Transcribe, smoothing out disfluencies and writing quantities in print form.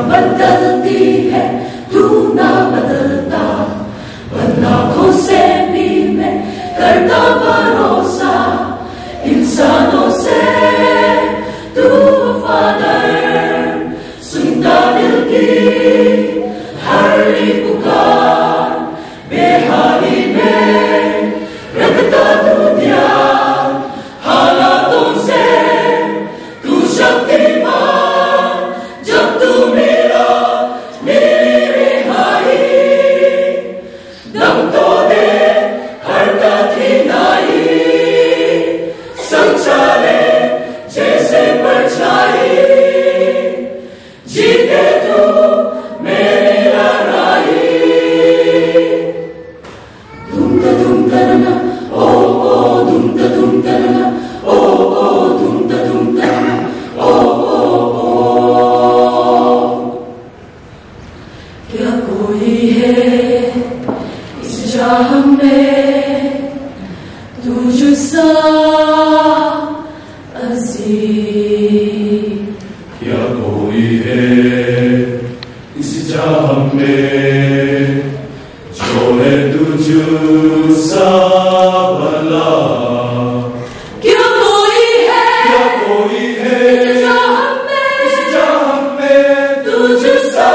बदलती है तू ना बदलता, बदलावों से भी मैं करता भरोसा, इंसानों से तू वफादार, सुनता दिल की हर एक पुकार, बेहाली में रखता तू ध्यान, हालातों से तू शक्तिमान, जब तू मेरा मेरी रिहाई, दम तो दे हरता थी नाई, संचाले जैसे परछाई, जीते तू मेरी लड़ाई। धुम करना ओ धुम करना ओ धुम करना ओ क्या कोई है इस चाह में तुझसा अजीब, क्या कोई है इस चाह में जो है तुझसा भला, क्या कोई है इस चाह में तुझसा